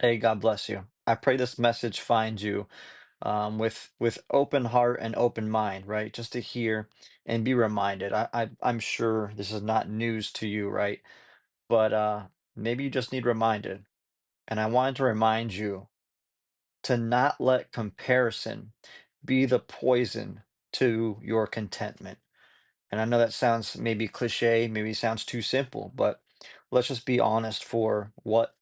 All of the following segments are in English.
Hey, God bless you. I pray this message finds you with open heart and open mind, right? Just to hear and be reminded. I'm sure this is not news to you, right? But maybe you just need reminded. And I wanted to remind you to not let comparison be the poison to your contentment. And I know that sounds maybe cliche, maybe sounds too simple, but let's just be honest for what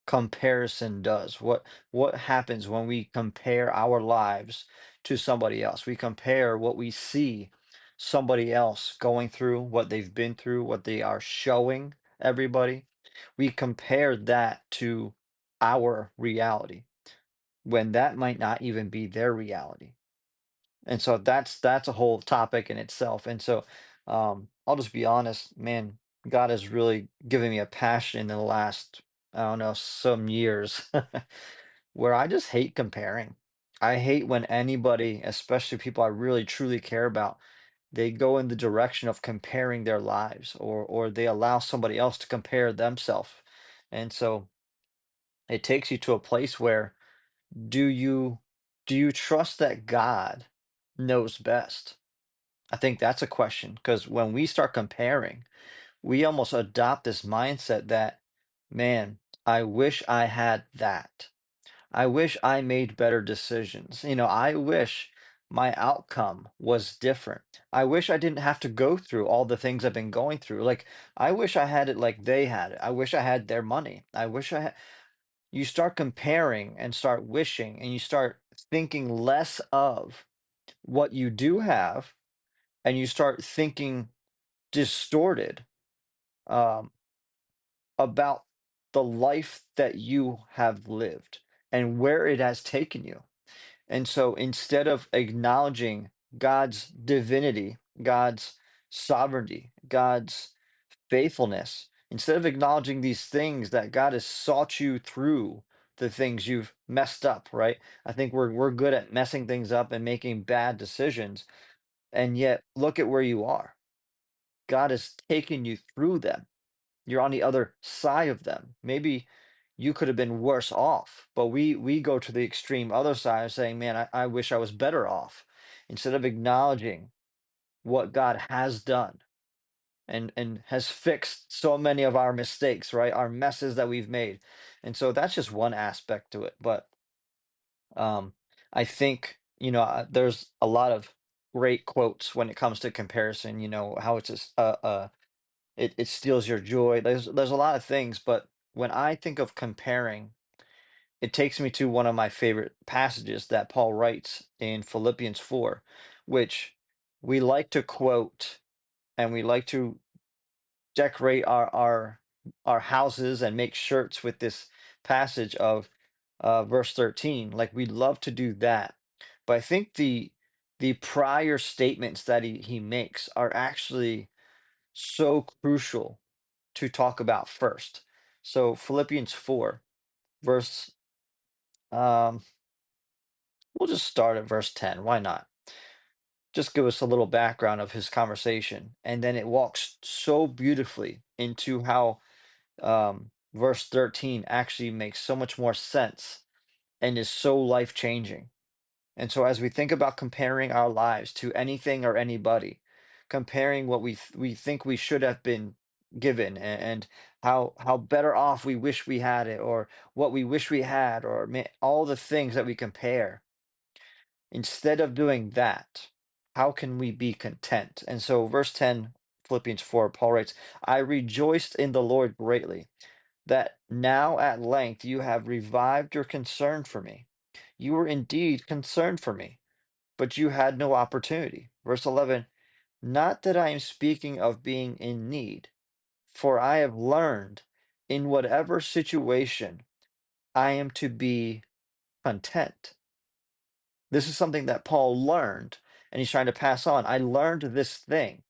comparison does. What happens when we compare our lives to somebody else? We compare what we see somebody else going through, what they've been through, what they are showing everybody. We compare that to our reality when that might not even be their reality. And so that's a whole topic in itself. And so I'll just be honest, man, God has really given me a passion in the last, I don't know, some years where I just hate comparing. I hate when anybody, especially people I really truly care about, they go in the direction of comparing their lives or they allow somebody else to compare themselves. And so it takes you to a place where do you do you trust that God knows best? I think that's a question because when we start comparing, we almost adopt this mindset that, man, I wish I had that. I wish I made better decisions. I wish my outcome was different. I wish I didn't have to go through all the things I've been going through. Like, I wish I had it like they had it. I wish I had their money. I wish I had. You start comparing and start wishing, and you start thinking less of what you do have, and you start thinking distorted um, about the life that you have lived and where it has taken you. And so instead of acknowledging God's divinity, God's sovereignty, God's faithfulness, instead of acknowledging these things that God has sought you through the things you've messed up, right? I think we're good at messing things up and making bad decisions, and yet look at where you are. God has taken you through them. You're on the other side of them. Maybe you could have been worse off, but we go to the extreme other side of saying, man, I wish I was better off, instead of acknowledging what God has done and has fixed so many of our mistakes, right? Our messes that we've made. And so that's just one aspect to it. But um, I think, there's a lot of great quotes when it comes to comparison, how it's just it steals your joy. There's a lot of things, but when I think of comparing, it takes me to one of my favorite passages that Paul writes in Philippians 4, which we like to quote and we like to decorate our houses and make shirts with this passage of verse 13. Like we love to do that. But I think the prior statements that he makes are actually so crucial to talk about first. So Philippians 4, verse um we'll just start at verse 10. Why not? Just give us a little background of his conversation, and then it walks so beautifully into how verse 13 actually makes so much more sense and is so life-changing. And so as we think about comparing our lives to anything or anybody, comparing what we think we should have been given and how better off we wish we had it or what we wish we had or all the things that we compare, instead of doing that, how can we be content? And so verse 10, Philippians 4, Paul writes, I rejoiced in the Lord greatly that now at length you have revived your concern for me. You were indeed concerned for me, but you had no opportunity. Verse 11, not that I am speaking of being in need, for I have learned in whatever situation I am to be content. This is something that Paul learned, and he's trying to pass on. I learned this thing,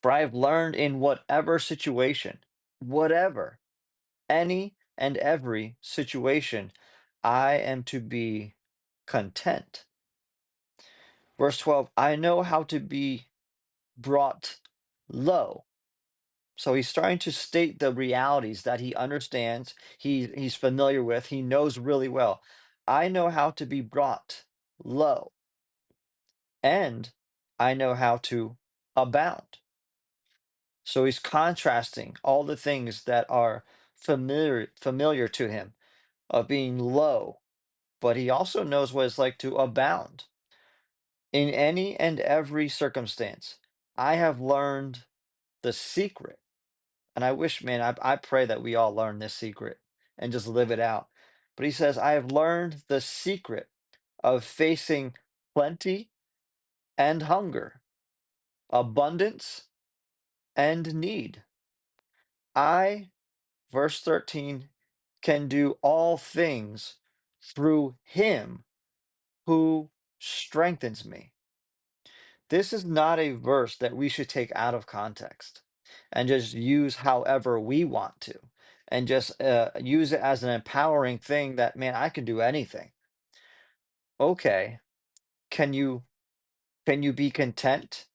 for I have learned in whatever situation, whatever, any and every situation, I am to be content. Verse 12, I know how to be brought low. So he's trying to state the realities that he understands, he's familiar with, he knows really well. I know how to be brought low, and I know how to abound. So he's contrasting all the things that are familiar to him of being low, but he also knows what it's like to abound in any and every circumstance. I have learned the secret. And I wish, man, I pray that we all learn this secret and just live it out. But he says, I have learned the secret of facing plenty and hunger, abundance and need. I, verse 13, can do all things through him who strengthens me. This is not a verse that we should take out of context and just use however we want to, and just use it as an empowering thing that, man, I can do anything. Okay, can you be content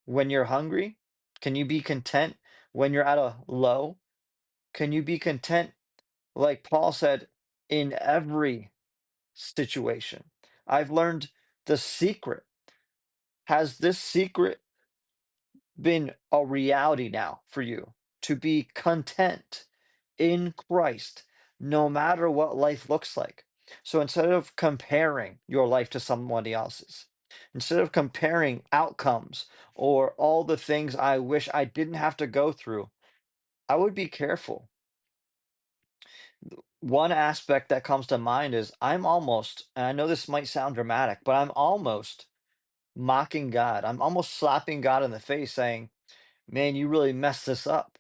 when you're hungry? Can you be content when you're at a low? Can you be content, like Paul said, in every situation? I've learned the secret. Has this secret been a reality now for you to be content in Christ, no matter what life looks like? So instead of comparing your life to somebody else's, instead of comparing outcomes or all the things I wish I didn't have to go through, I would be careful. One aspect that comes to mind is I'm almost, and I know this might sound dramatic, but I'm almost mocking God. I'm almost slapping God in the face saying, man, you really messed this up.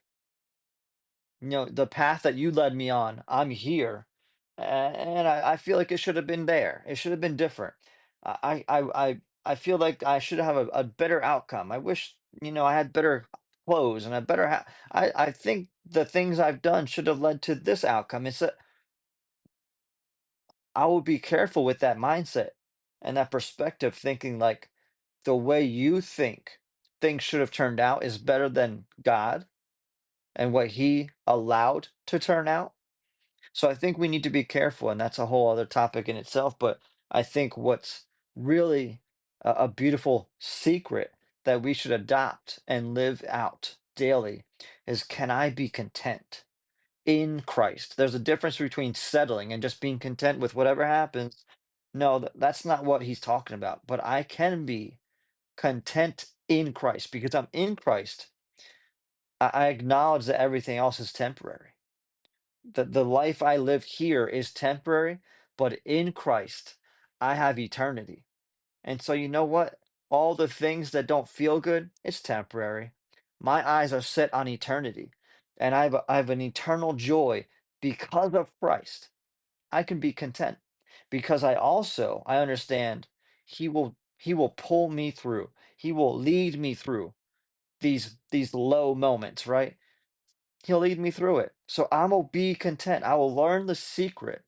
The path that you led me on, I'm here, and I feel like it should have been there. It should have been different. I feel like I should have a better outcome. I wish, I had better clothes and a better I think the things I've done should have led to this outcome. It's that I will be careful with that mindset and that perspective, thinking like the way you think things should have turned out is better than God and what he allowed to turn out. So I think we need to be careful, and that's a whole other topic in itself. But I think what's really a beautiful secret that we should adopt and live out daily is, can I be content in Christ? There's a difference between settling and just being content with whatever happens. No, that's not what he's talking about. But I can be content in Christ because I'm in Christ. I acknowledge that everything else is temporary. The life I live here is temporary, but in Christ, I have eternity. And so, you know what? All the things that don't feel good, it's temporary. My eyes are set on eternity, and I have an eternal joy because of Christ. I can be content because I understand he will pull me through. He will lead me through these low moments, right? He'll lead me through it. So I will be content. I will learn the secret.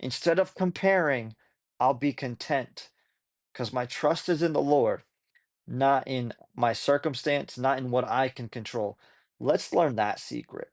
Instead of comparing, I'll be content because my trust is in the Lord, not in my circumstance, not in what I can control. Let's learn that secret.